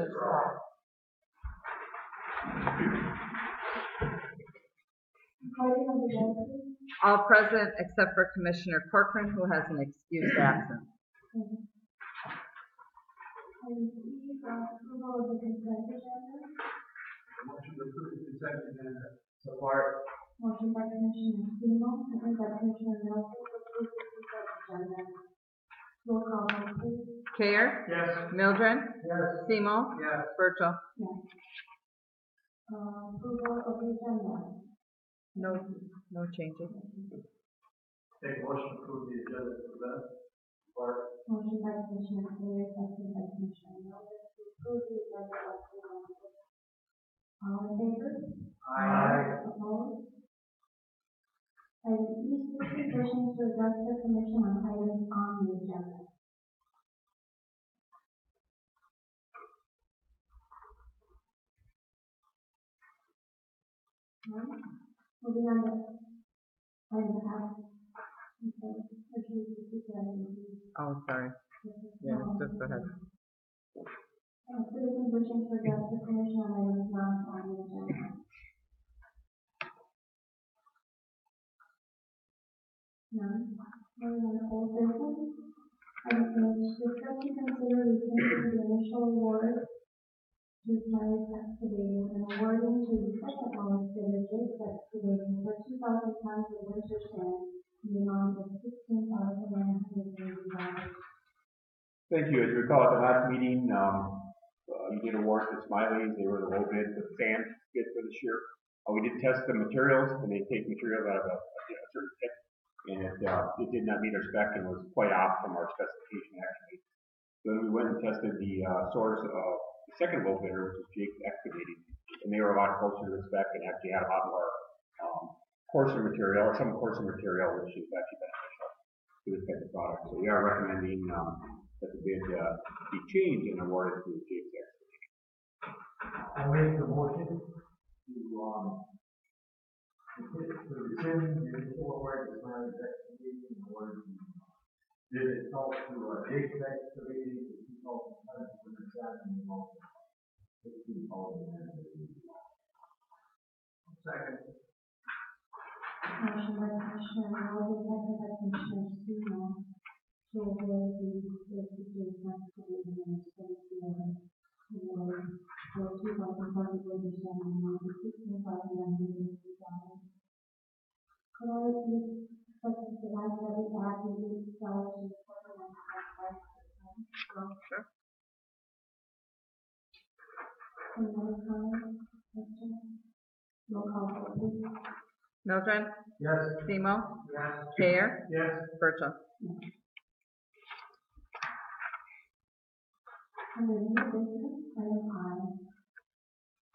Commissioners Hall. All present except for Commissioner Corcoran, who has an excused absence. Approval of the consent agenda. Motion to approve the consent agenda. Support. Motion by Commissioner Seymour, second by Commissioner Nelson to approve the consent agenda. Roll call vote, please. Care? Yes. Mildred? Yes. Seymour? Yes. Virgil? Yes. Approval of the agenda. No changes. Take motion to approve the agenda as presented. Support. Motion by Commissioner Clay, second by Commissioner Nelson to approve the agenda as presented. All in favor? Aye. Opposed? Item E, petitions to address the commission on items on the agenda. Moving on to item F. Oh, sorry. Yeah, just go ahead. Citizens wishing to address the commission on items not on the agenda. None. Moving on to old business. Item H, discuss and consider rescinding the initial award to Smiles Excavating and awarding to the second lowest bidder, Jake's Excavating, for 2,000 tons of winter sand in the amount of $16,980. Thank you. As you recall at the last meeting, you did award to Smiley's. They were the low bid for the sand bid for this year. We did test the materials, and they take materials out of a certain pit, and it did not meet our spec and was quite off from our specification actually. So then we went and tested the source of the second low bidder, which is Jake's Excavating, and they were a lot closer to the spec and actually had a lot more coarser material, or some coarser material, which is actually beneficial to this type of product. So we are recommending that the bid be changed and awarded to Jake's Excavating. I make the motion to rescind the initial award to Smiles Excavating and award the bid itself to Jake's Excavating for 2,000 tons of winter sand in the amount of $16,980. Second. Motion by Commissioner Howard, second by Commissioner Seymour, to award the Jake's Excavating and award for 2,000 tons of winter sand in the amount of $16,980. Could I please request that I have it back to the sellers and Sure. any other comments? Questions? Roll call vote, please. Mildred? Yes. Seymour? Yes. Care? Yes. Virgil? Under new business, item I.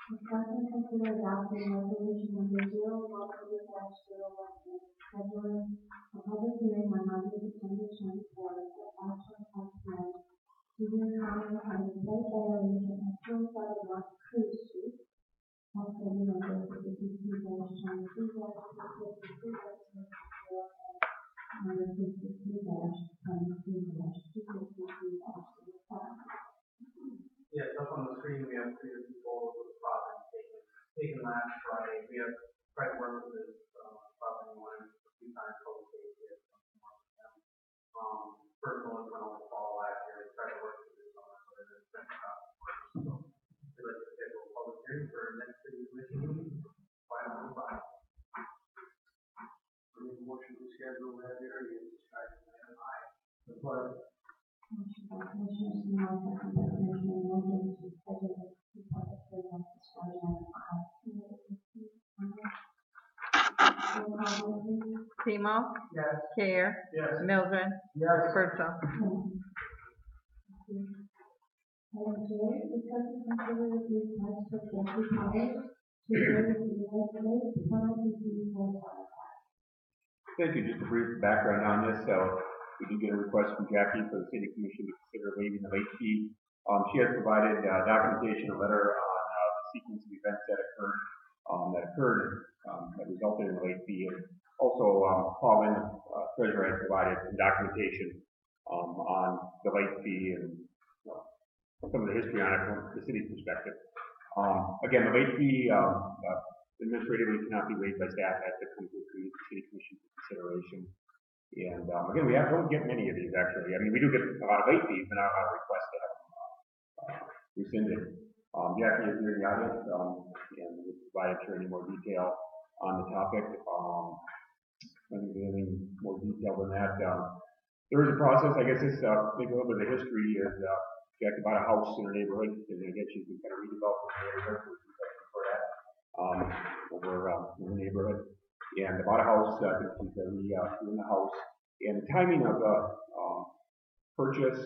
Discuss and consider adopting resolution number 012-016, scheduling a public hearing on Monday, September 24th at Ashland Park Night to hear comment on the site violation of Hillside Rock Cruise Street, also number 52-23-253-254 and number 52-23-253-255. Yes, up on the screen, we have 3 people with the property taken last Friday. We have tried to work with this property owner a few times, hopefully get some more from them. First one went on the fall last year. We tried to work with this summer, but it's been tough. So we'd like to schedule a public hearing for next city commission meeting, 5:05. Motion to schedule that hearing is item I. Support. Motion by Commissioner Seymour, second by Commissioner Mildred to schedule the public hearing on this Friday night at 5:00. Seymour? Yes. Care? Yes. Mildred? Yes. Virgil? Item J, discuss and consider the request for Jeffrey College to raise the estimated penalty fee for fire. Thank you. Just a brief background on this. So we did get a request from Jackie for the City Commission to consider waiving the late fee. She has provided documentation, a letter on the sequence of events that occurred that resulted in the late fee. And also, Paul Lynn, treasurer, has provided some documentation on the late fee and some of the history on it from the city's perspective. Again, the late fee, administratively cannot be waived by staff, has to come to the city commission for consideration. And again, we don't get many of these actually. I mean, we do get a lot of late fees, but not a lot of requests to have them rescinded. Jackie is here in the audience, and we'll provide her any more detail on the topic. I think there's any more detail than that. There is a process. I guess this maybe a little bit of the history is Jackie bought a house in her neighborhood, and again she's been kind of redeveloping the neighborhood for that over in the neighborhood. And bought a house. I think she's in the house. And the timing of the purchase,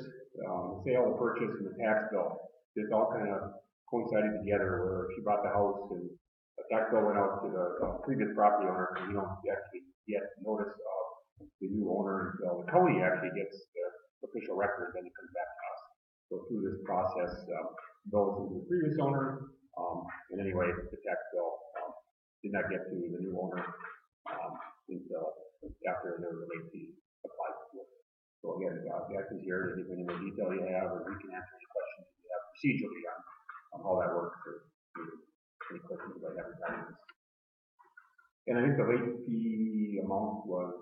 sale, the purchase, and the tax bill, this all kind of coincided together. Where she bought the house, and the tax bill went out to the previous property owner, and we don't actually get notice of the new owner until the county actually gets the official record, then it comes back to us. So through this process, goes to the previous owner, and anyway, the tax bill did not get to the new owner until after the late fee applied to it. So again, Jack is here. If there's any more detail you have, or we can answer any questions you have procedurally on how that works, or any questions about every time. And I think the late fee amount was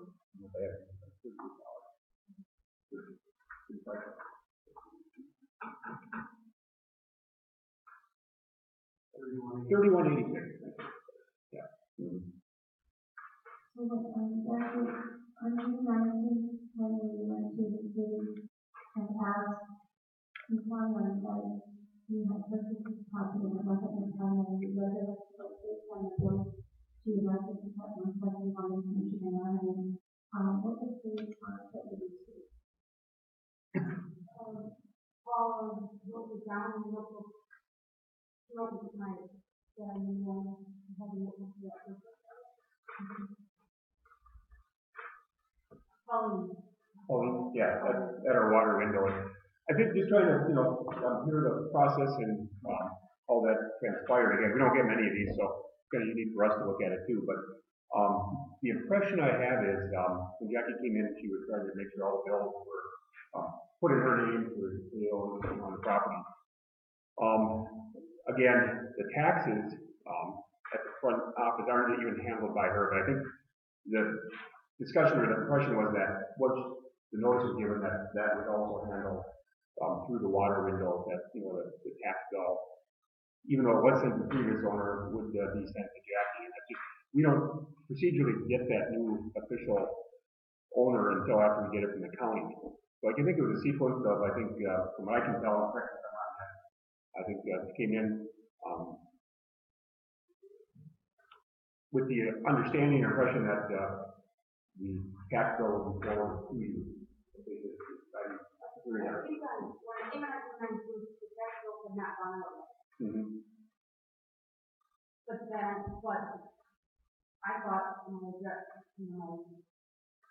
$31.86. Yeah. Mm-hmm. So, Jackie, on June 19th, when we went to the city and asked, informed them that we had purchased this property and it wasn't in town, and we read it based on the bill to the Justice Department, 71 in Michigan Avenue. What was the response that we received? Paul wrote it down and wrote it tonight. And we had a look into that. Pauline, yeah, at our water window. I think just trying to, hear the process and how that transpired. Again, we don't get many of these, so it's kind of unique for us to look at it too. But the impression I have is when Jackie came in, she was trying to make sure all the bills were put in her name for on the property. Again, the taxes at the front office aren't even handled by her, but I think the discussion or the impression was that once the notice was given that was also handled through the water window, that the tax bill, even though it was sent to the previous owner, would be sent to Jackie. And that's just, we don't procedurally get that new official owner until after we get it from the county. So I can think it was a sequence of, I think, from what I can tell, I think it came in with the understanding or impression that the tax bill will be forwarded to you. When I came out of the tax bill had not gone out. Mm-hmm. But I thought,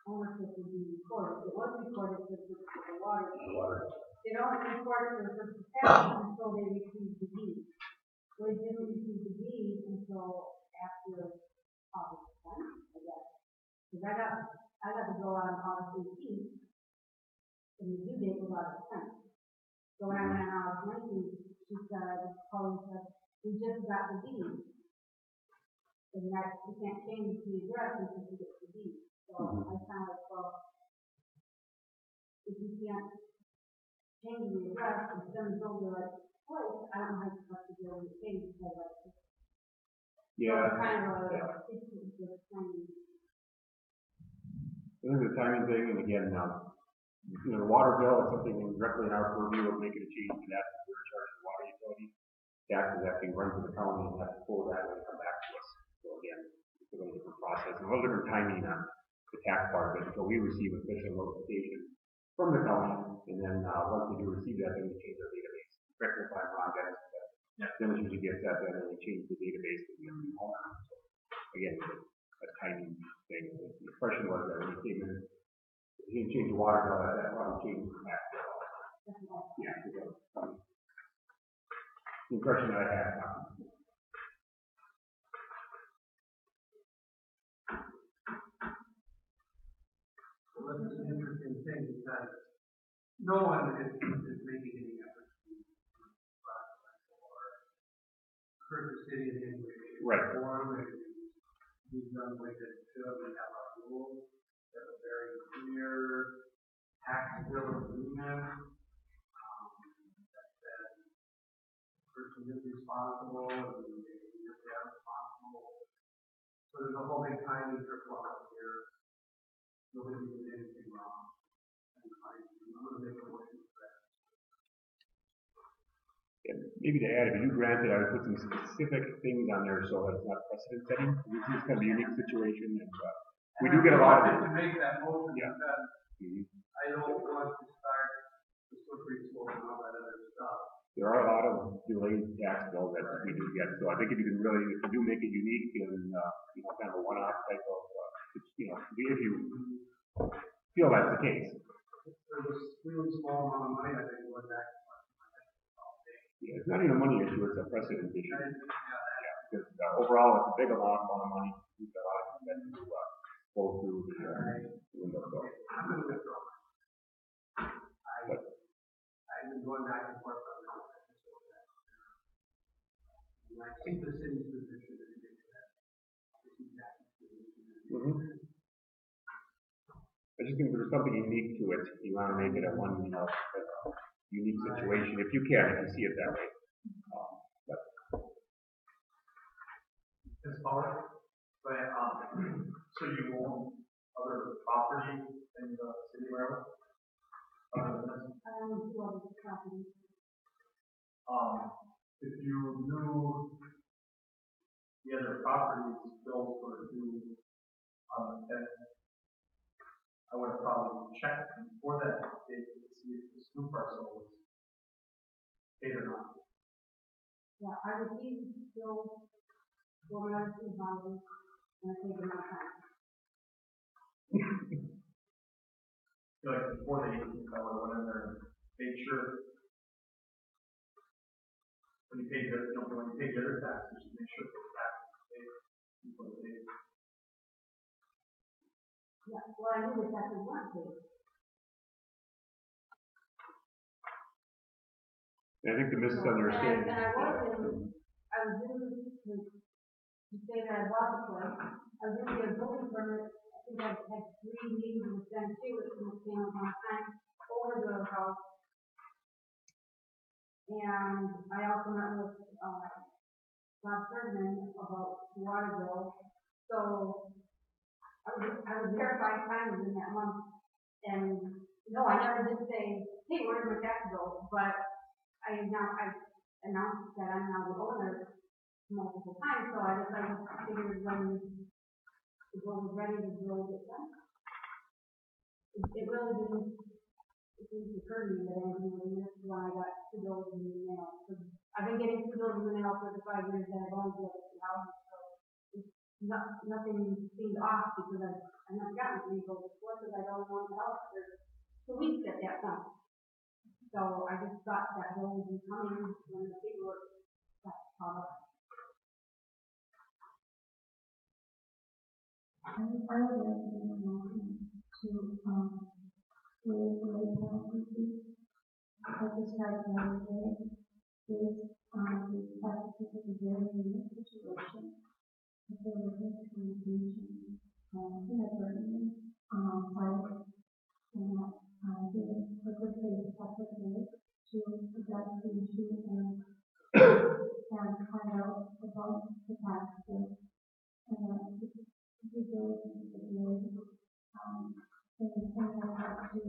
ownership would be recorded. It was recorded for the water. They don't record it for the first tax until they receive the deed. So they didn't receive the deed until after August 10th, I guess. Because I got to go on August 18th, and the due date was August 10th. So when I went on August 19th, Pauline said, we just got the deed. And that we can't change the address until we get the deed. So I kind of thought, if you can't change the address and send it over like place, I don't have to go and change the address. Yeah. So kind of timing. This is a timing thing, and again, the water bill is something directly in our purview of making a change to that. We're in charge of the water utility. Taxes actually run to the county and have to pull that and come back to us. So again, it's a little different process, and a little different timing on the tax part of it. So we receive official notification from the county, and then once we do receive that, then we change our database. Correct me if I'm wrong, Dennis. Then it usually gets that, then we change the database to the new owner. So again, a timing thing. The impression was that when he came in, he didn't change the water bill, that probably changed the tax bill. Yeah, the impression that I had. So this is an interesting thing because no one is making any effort to hurt the city in any way, shape, Right. or form, and we've done the way that it should. We have our rules that are very clear, tax bill agreement, that says the person is responsible, and they are responsible. So there's a whole big timing trickle out here. Nobody did anything wrong. And I'm gonna make a motion for that. And maybe to add, if you do grant it, I would put some specific things on there so that it's not precedent setting. This is kind of a unique situation, and we do get a lot of To make that motion, Yeah. because I don't want to start the slippery slope and all that other stuff. There are a lot of delayed tax bills that we do get, so I think if you can really, if you do make it unique and, kind of a one-off type of, if you feel that's the case. There's a really small amount of money I think going back. Yeah, it's not even a money issue, it's a precedent issue. Yeah. Because overall, it's a big amount of money. We've got a lot of things to go through the window. So. I'm gonna withdraw. I've been going back and forth on that. And I think the city's position is to get that. I just think there's something unique to it. You want to make it a one, unique situation, if you can, if you see it that way. As far but so you own other property in the city area? Other than this? I own two other properties. If you knew the other properties built for due then I would have probably checked before that date to see if this new parcel was paid or not. Yeah, I received bills for my two houses, and I paid them on time. Like before the 18th, I would have went in there and made sure when you pay the, when you pay the other taxes, you make sure that the taxes are paid before the date. Yeah, well, I knew the taxes weren't paid. I think the misunderstanding. And I was due to say that I bought the place. I was going to get a building permit. I think I had 3 meetings with them too, it came up on time over the house. And I also met with, Bob Ferdinand about the water bill. So I was there 5 times in that month. And no, I never did say, hey, where's my tax bill? But I announced that I'm now the owner multiple times, so I decided to figure when the bill was ready to build it done. It really didn't occur to me that I was doing this when I got 2 bills in the mail. Because I've been getting 2 bills in the mail for the 5 years that I've owned the other 2 houses, so nothing seemed off because I've not gotten 3 bills before because I don't own the house for 2 weeks at that point. So I just thought that bill would be coming when the paperwork got caught up. I would like to make a motion to waive the late penalty fee. As described the other day, is the practice of a very unique situation. If there was miscommunication, inadvertently, site, and that the quicker phase, separate phase, to address the issue and find out about the tax bill. And that the diligence is made, in the same way as to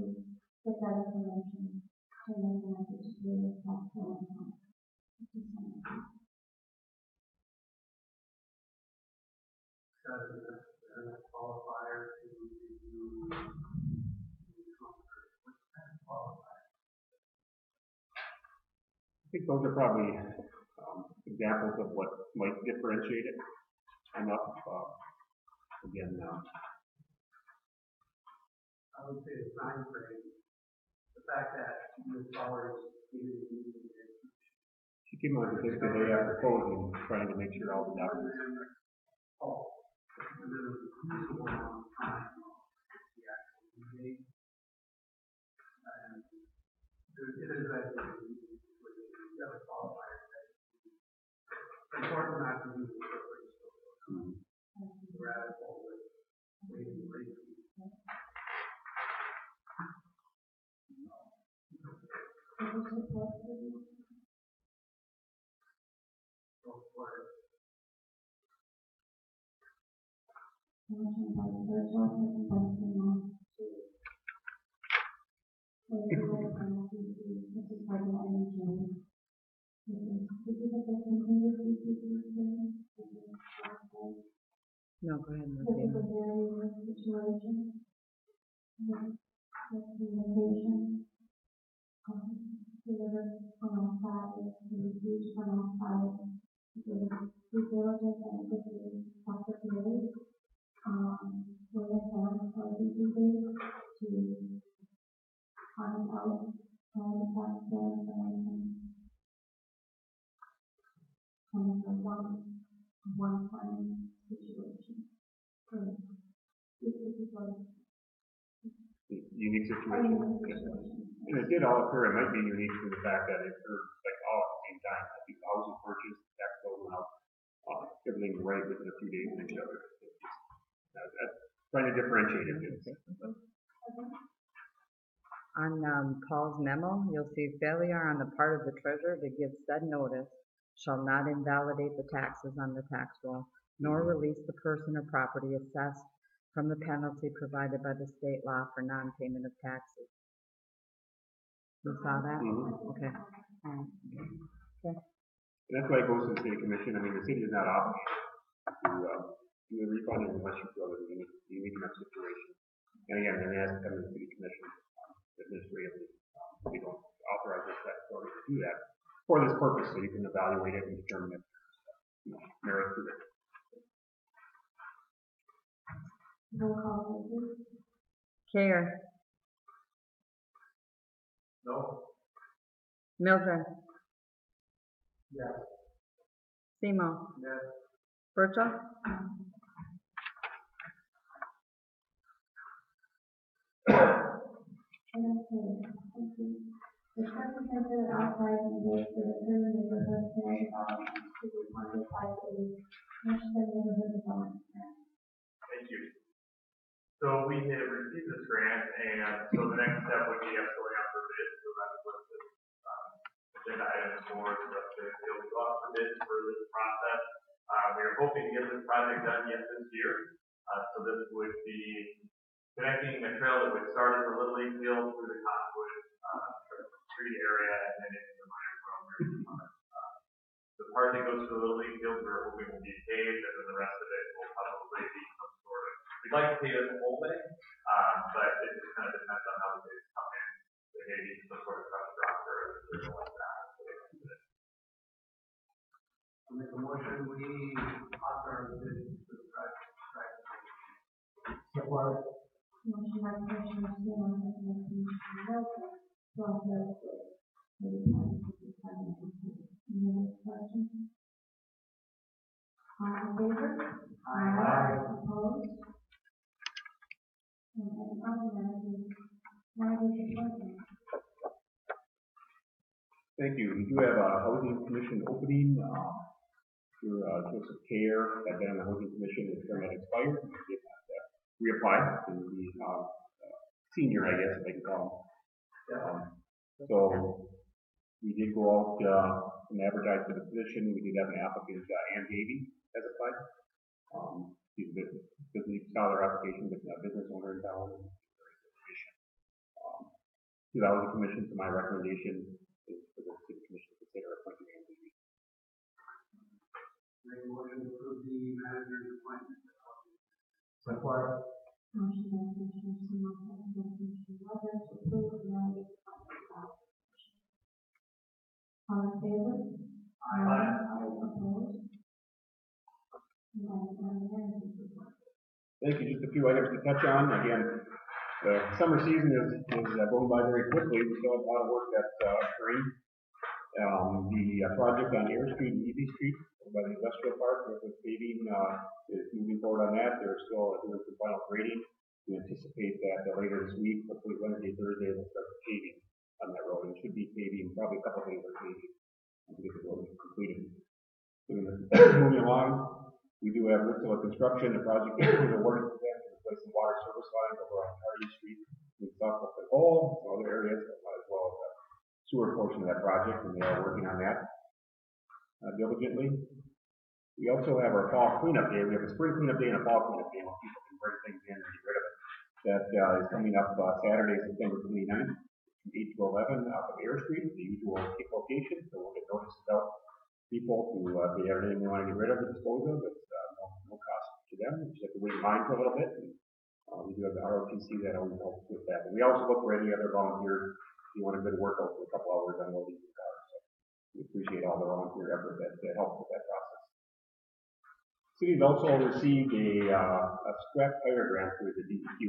get that information to make an effort to do the tax bill on time. As a qualifier to review I think those are probably examples of what might differentiate it enough. Again, I would say the time frame, the fact that Ms. Bowers needed to meet with she came on the day after closing, trying to make sure all the documents. and there was a reasonable amount of time she actually made. And it is that you have a qualifier that important not to use the slippery slope. Rather than waiting, waiting. Motion by Virgil, second by Simon, to waive the right penalty fee, Mrs. Harden and Jane. Did you get the completed CCTV? No, go ahead, This is a Martina. very rare situation. The communication, delivered on all sides, and received on all sides. Due diligence and quickly after today, we have had our duty to find out all the facts and information. And it's a one-time situation. So, this is what Unique situation. And it did all occur, it might be unique to the fact that it occurred like all at the same time. I think the house was purchased, tax bill went out, everything right within a few days of each other. That's trying to differentiate it. On Paul's memo, you'll see failure on the part of the treasurer to give said notice shall not invalidate the taxes on the tax roll, nor release the person or property assessed from the penalty provided by the state law for non-payment of taxes. You saw that? Okay. All right. Okay. And that's why it goes to the city commission. I mean, the city is not obligated to do the refund unless you feel there's a unique enough situation. And again, then it has to come to the city commission administratively. We don't authorize this authority to do that for this purpose, so you can evaluate it and determine if merit to it. roll call, please. Care, No? Mildred, Yes. Simo, Yes. Virgil, The traffic center outside and goes to the third neighborhood plan development to be funded by the National Neighborhood Development Grant. Thank you. So we have received this grant, and so the next step would be us going out for bids, so that's what the agenda item is for, so that they'll go out for bids for this process. We are hoping to get this project done yet this year. So this would be connecting a trail that would start in the Little League field through the Cottonwood street area and then into the minor program. The part that goes to the Little League field we're hoping will be paved, and then the rest of it will probably be some sort of, we'd like to pave it the whole thing, but it just kind of depends on how the bids come in. There may be some sort of crush rock or something like that. I'll make a motion, we authorize the bid for the project. Support. Motion by Commissioner Seymour, second by Commissioner Wilson, to authorize the maybe time to be having any other questions? All in favor? Aye. Opposed? And any other matters? Now we can vote. Thank you. We do have a housing commission opening. Your Joseph Care had been on the housing commission, his term had expired. He did not reapply to the senior, I guess, if I can call him. So we did go out and advertise for the position. We did have an applicant, Ann Davey, has applied. She's a business scholar application with a business owner in town. To the housing commission, so my recommendation is for the city commission to consider appointing Ann Davey. Make a motion to approve the manager's appointment. Support. Motion by Commissioner Seymour, second by Commissioner Wilson, to approve the manager's appointment. All in favor? Aye. Opposed? And any other matters? Thank you. Just a few items to touch on. Again, the summer season is going by very quickly. We still have a lot of work that's occurring. The project on Air Street and Easy Street by the industrial park with paving is moving forward on that. They're still doing some final grading. We anticipate that later this week, hopefully Wednesday, Thursday, they'll start paving on that road. It should be paving probably a couple days of paving to get the road completed. So in the moving along. We do have Ripsula Construction, the project is awarded to them to replace the water service line over on Hardy Street in South and Hole, and other areas, as well as the sewer portion of that project, and they are working on that diligently. We also have our fall cleanup day. We have a spring cleanup day and a fall cleanup day where people can bring things in and get rid of it. That is coming up Saturday, September 29th, from 8 to 11 off of Air Street, the usual location. So we'll get notices out to people to if they have anything they want to get rid of or dispose of. It's no cost to them. We just have to wait in line for a little bit. And, we do have the ROTC that always helps with that. And we also look for any other volunteers if you want a good workout for a couple hours on loading the cars. So we appreciate all the volunteer effort that helps with that process. City's also received a scrap tire grant through the DEQ,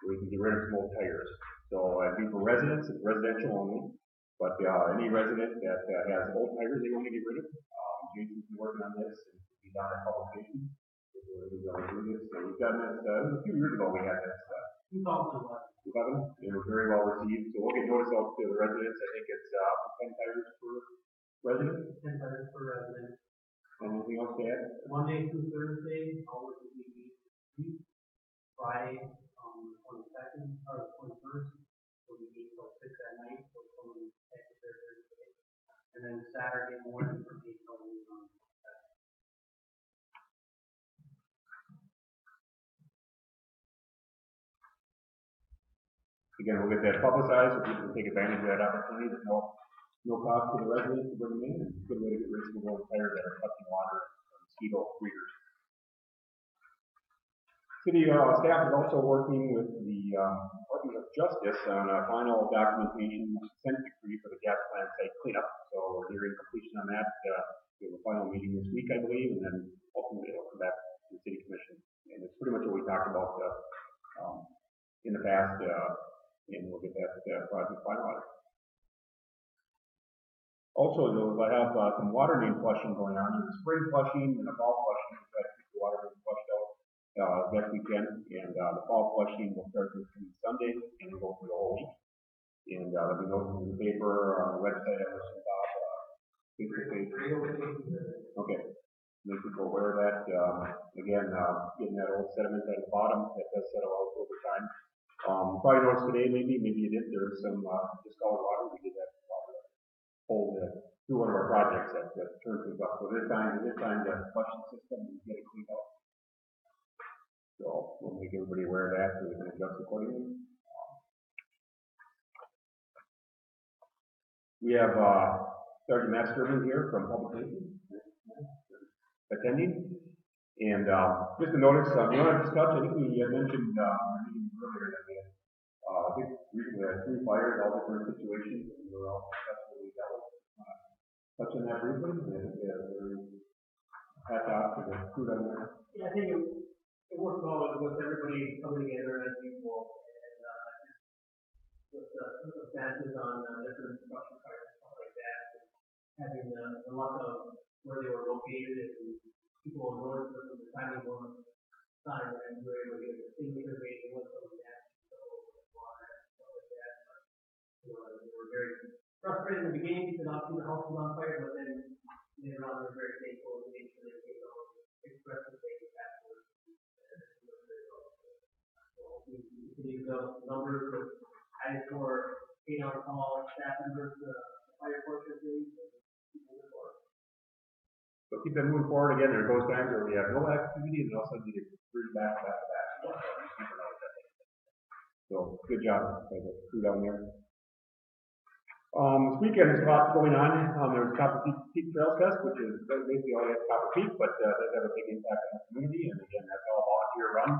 where we can get rid of some old tires. So it'd be for residents, it's residential only, but any resident that has old tires they want to get rid of, Jason's been working on this, and it'll be done at publication. We're going to do this. So we've done this, a few years ago we had this. 2011. It was very well received, so we'll get notice out to the residents. I think it's 10 tires per resident. 10 tires per resident. Anything else to add? Monday through Thursday, hours will be 8 Friday, the 22nd, or the 21st, will be 8 till 6 at night, so someone takes their Thursday. And then Saturday morning from 8 till 1. Again, we'll get that publicized so people can take advantage of that opportunity. There's no cost to the residents to bring them in, and it's a good way to get rid of some old tires that are collecting water and mosquito breeders. City staff is also working with the Department of Justice on a final documentation consent decree for the gas plant site cleanup. So we're nearing completion on that. We have a final meeting this week, I believe, and then ultimately it'll come back to the City Commission. And it's pretty much what we talked about in the past, and we'll get that project finalized. Also, you'll have some water main flushing going on. There's spring flushing and a fall flushing. We'll try to keep the water main flushed out as best we can. And the fall flushing will start this Sunday and we'll go through the whole week. And there'll be notices in the paper, on the website, and Facebook page. Okay. Make people aware of that. Again, getting that old sediment at the bottom, that does settle out over time. Probably noticed today, maybe you did, there was some discolored water. We did that water hold through one of our projects that turned things up. So this time to flush the system and get it cleaned out. So we'll make everybody aware of that so we can adjust accordingly. We have Sergeant Matt Sturman here from Public Safety attending. And just to notice, you want to discuss, I think we mentioned earlier that we had, I think recently had 3 fires, all different situations, and we were all successfully dealt with. Touch on that briefly, and I think very hats off to the crew down there. Yeah, I think it worked well with everybody coming together as usual, and with the circumstances on different construction sites and stuff like that, and having the luck of where they were located and people north of the timing one sign, and we were able to get the signature made with some of that, so water and stuff like that. But, they were very frustrated in the beginning because obviously the house was on fire, but then later on they were very thankful and made sure they came out and expressed the thanks afterwards. So we continue the numbers with added for 8-hour call staff members, the fire portion things, and keep moving forward. So keep that moving forward. Again, there goes times where we have no activity and also need to bring back. So good job by the crew down there. This weekend there's a lot going on. There's Copper Peak Trails Fest, which is basically all at Copper Peak, but does have a big impact on the community. And again, that's all volunteer run.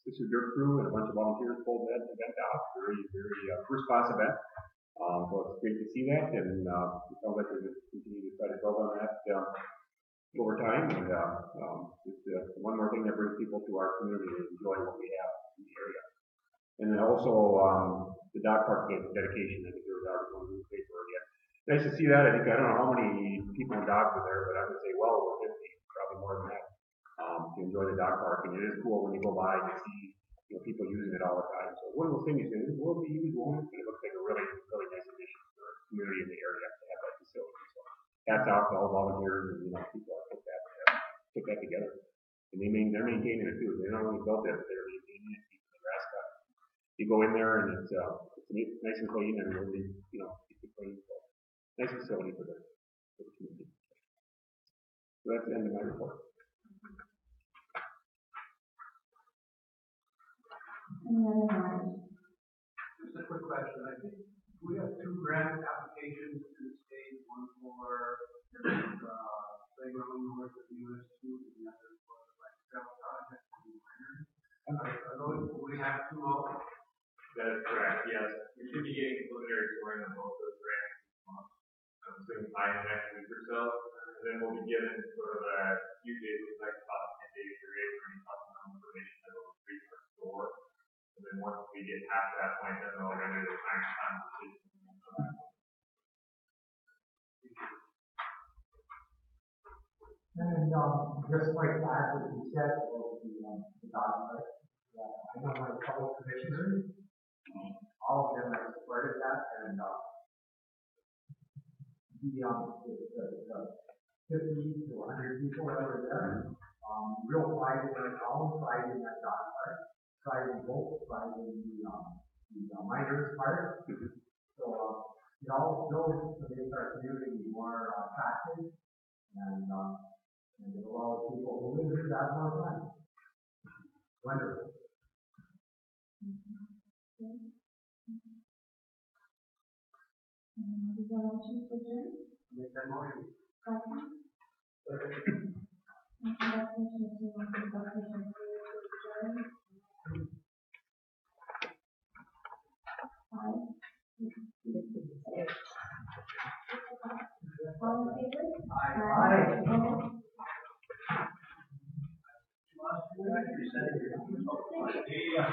Sister Dirt Crew and a bunch of volunteers pulled that event out. Very first class event. So it's great to see that, and it sounds like we're going to continue to try to build on that over time. And just one more thing that brings people to our community to enjoy what we have in the area. And then also the dog park dedication. I think there was article in the newspaper again. Nice to see that. I don't know how many people and dogs are there, but I would say well over 50, probably more than that, to enjoy the dog park. And it is cool when you go by and you see people using it all the time. So one of those things is it will be used once, but it looks like a really nice addition for the community in the area to have that facility. So hats off to all volunteers and people that put that put that together. And they're maintaining it too. They're not only built it, but they're maintaining it, keeping the grass cut. You go in there and it's nice and clean and really, keep it clean. So, nice facility for the community. So that's the end of my report. Any other matters? Just a quick question. I think we have 2 grant applications to the state, one for playground north of US 2 and the other for like travel project and minor. Are those, we have 2 of them? That is correct, yes. We should be getting preliminary scoring on both those grants this month. Sometime in the next week or so. And then we'll be given sort of a few days, like about 10 days period for any supplemental information that will reach our store. And then once we get past that point, then they'll render the final decision. And just like that, what you said about the dog park, I know my fellow commissioners, all of them have supported that, and the 50 to 100 people that were there, real pride in their town, pride in that dog park, pride in both, pride in the miners park. So it all goes to make our community more attractive and it allows people who live here to have more fun. Wonderful. Is there a motion to adjourn? Make that motion. Second. All in favor? Aye. Yeah.